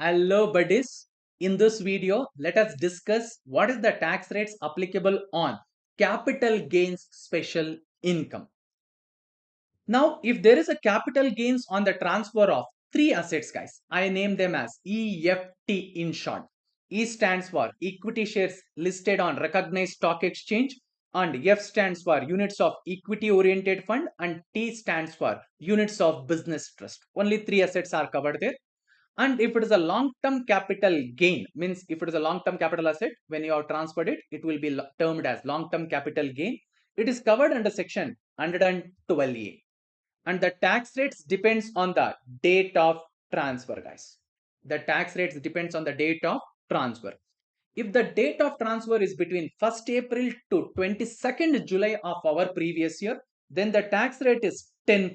Hello buddies. In this video, let us discuss what is the tax rates applicable on capital gains special income. Now, if there is a capital gains on the transfer of three assets, guys, I name them as EFT in short. E stands for equity shares listed on recognized stock exchange, and F stands for units of equity oriented fund, and T stands for units of business trust. Only three assets are covered there. And if it is a long-term capital gain, means if it is a long-term capital asset, when you have transferred it, it will be termed as long-term capital gain. It is covered under section 112A. And the tax rates depends on the date of transfer, guys. The tax rates depends on the date of transfer. If the date of transfer is between 1st April to 22nd July of our previous year, then the tax rate is 10%.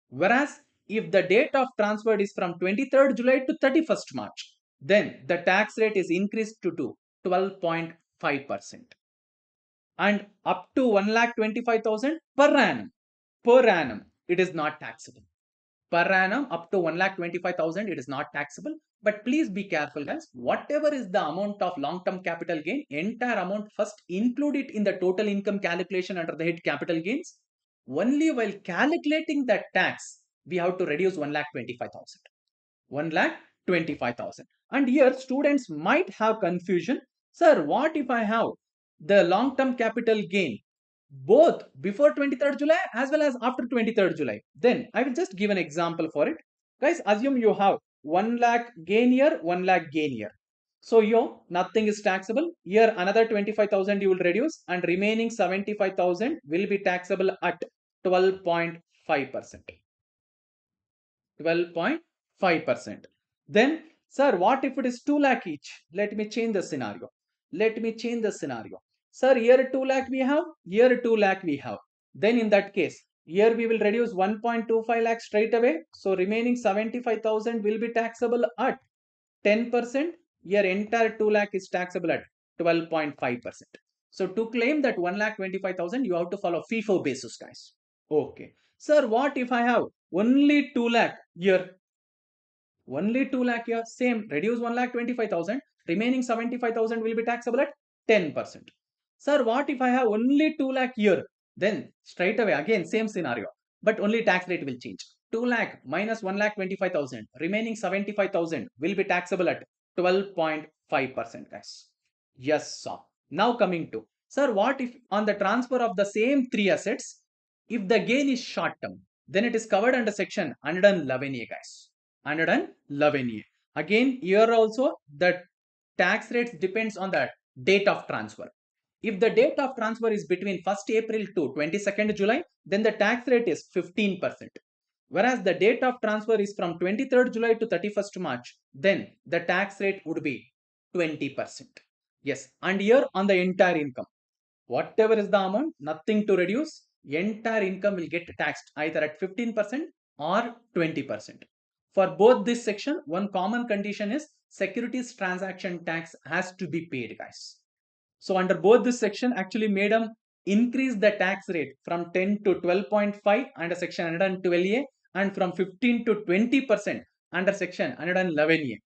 Whereas if the date of transfer is from 23rd July to 31st March, then the tax rate is increased to 12.5%. And up to 1,25,000 per annum. Per annum, it is not taxable. Per annum, up to 1,25,000, it is not taxable. But please be careful, guys. Whatever is the amount of long-term capital gain, entire amount first include it in the total income calculation under the head capital gains. Only while calculating that tax, we have to reduce 1,25,000. 1,25,000. And here students might have confusion. Sir, what if I have the long-term capital gain both before 23rd July as well as after 23rd July? Then I will just give an example for it. Guys, assume you have 1 lakh gain year, 1 lakh gain year. So here nothing is taxable. Here another 25,000 you will reduce, and remaining 75,000 will be taxable at 12.5%. 12.5%. Then, sir, what if it is 2 lakh each? Let me change the scenario. Let me change the scenario. Sir, here 2 lakh we have, here 2 lakh we have. Then in that case, here we will reduce 1.25 lakh straight away. So remaining 75,000 will be taxable at 10%. Here entire 2 lakh is taxable at 12.5%. So to claim that 1,25,000, you have to follow FIFO basis, guys. Okay. Sir, what if I have only 2 lakh here? Only 2 lakh here. Same. Reduce 1,25,000. Remaining 75,000 will be taxable at 10%. Sir, what if I have only 2 lakh here? Then straight away again same scenario. But only tax rate will change. 2 lakh minus 1,25,000. Remaining 75,000 will be taxable at 12.5%, guys. Yes, sir. Now coming to, sir, what if on the transfer of the same three assets, if the gain is short term, then it is covered under section 111A, guys. 111A. Again, here also the tax rates depends on the date of transfer. If the date of transfer is between 1st April to 22nd July, then the tax rate is 15%. Whereas the date of transfer is from 23rd July to 31st March, then the tax rate would be 20%. Yes, and here on the entire income, whatever is the amount, nothing to reduce, entire income will get taxed either at 15% or 20%. For both this section, one common condition is securities transaction tax has to be paid, guys. So under both this section, actually madam increase the tax rate from 10 to 12.5 under section 112A, and from 15 to 20% under section 111A,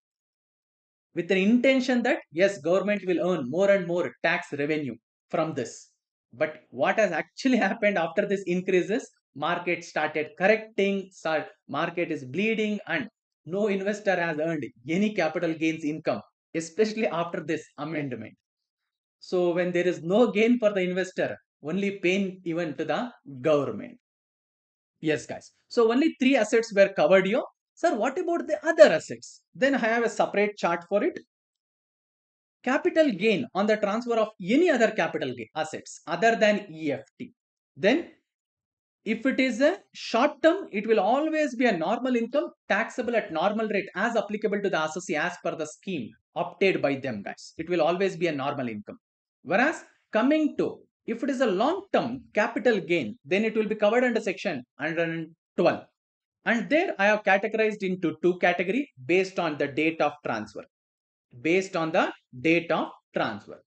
with an intention that yes, government will earn more and more tax revenue from this. But what has actually happened after this increases, market started correcting, market is bleeding, and no investor has earned any capital gains income, especially after this amendment. So when there is no gain for the investor, only pain even to the government. Yes, guys. So only three assets were covered here. Sir, what about the other assets? Then I have a separate chart for it. Capital gain on the transfer of any other capital gain assets other than EFT. Then if it is a short term, it will always be a normal income taxable at normal rate as applicable to the assessee as per the scheme opted by them, guys. It will always be a normal income. Whereas coming to, if it is a long term capital gain, then it will be covered under section 112. And there I have categorized into two categories based on the date of transfer. Based on the date of transfer.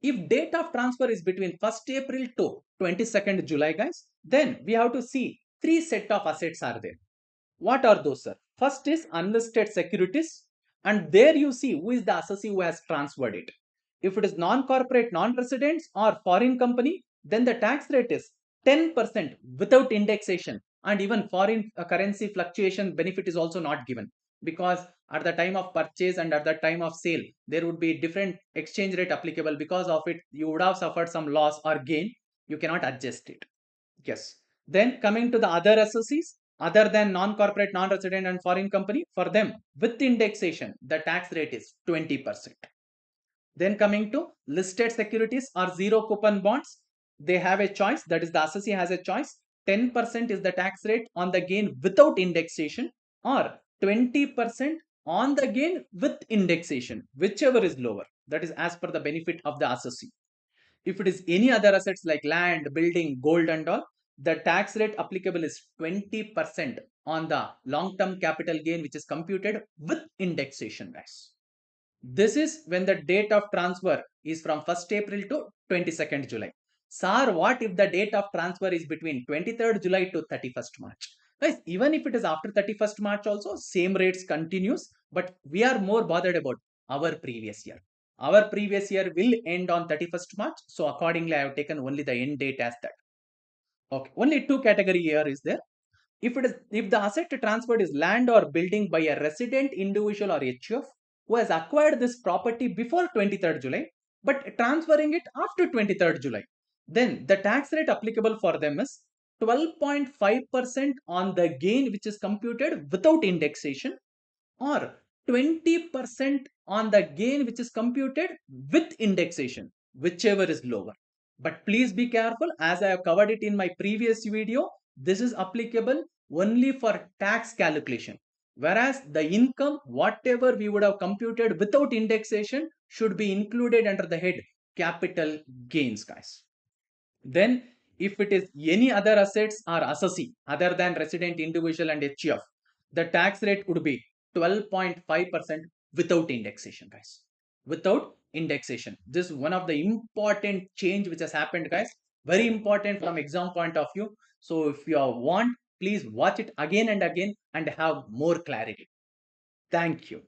If date of transfer is between 1st April to 22nd July, guys, then we have to see three set of assets are there. What are those, sir? First is unlisted securities, And there you see who is the assessee who has transferred it. If it is non-corporate, non-residents or foreign company, then the tax rate is 10% without indexation, and even foreign currency fluctuation benefit is also not given, because at the time of purchase and at the time of sale there would be different exchange rate applicable. Because of it you would have suffered some loss or gain, you cannot adjust it. Yes. Then coming to the other associates, other than non-corporate, non-resident and foreign company, for them with indexation, the tax rate is 20%. Then coming to listed securities or zero coupon bonds, they have a choice. That is, the assessee has a choice. 10% is the tax rate on the gain without indexation, or 20% on the gain with indexation, whichever is lower. That is as per the benefit of the assessee. If it is any other assets like land, building, gold and all, the tax rate applicable is 20% on the long-term capital gain, which is computed with indexation, guys. This is when the date of transfer is from 1st April to 22nd July. Sir, what if the date of transfer is between 23rd July to 31st March? Guys, even if it is after 31st March also, same rates continues, but we are more bothered about our previous year. Our previous year will end on 31st March. So accordingly, I have taken only the end date as that. Okay, only two category here is there. If the asset transferred is land or building by a resident individual or HUF who has acquired this property before 23rd July but transferring it after 23rd July, then the tax rate applicable for them is 12.5% on the gain which is computed without indexation, or 20% on the gain which is computed with indexation, whichever is lower. But please be careful, as I have covered it in my previous video, this is applicable only for tax calculation. Whereas the income, whatever we would have computed without indexation, should be included under the head capital gains, guys. Then if it is any other assets or assessee other than resident individual and HUF, the tax rate would be 12.5% without indexation, guys. Without indexation. This is one of the important change which has happened, guys. Very important from exam point of view. So if you want, please watch it again and again and have more clarity. Thank you.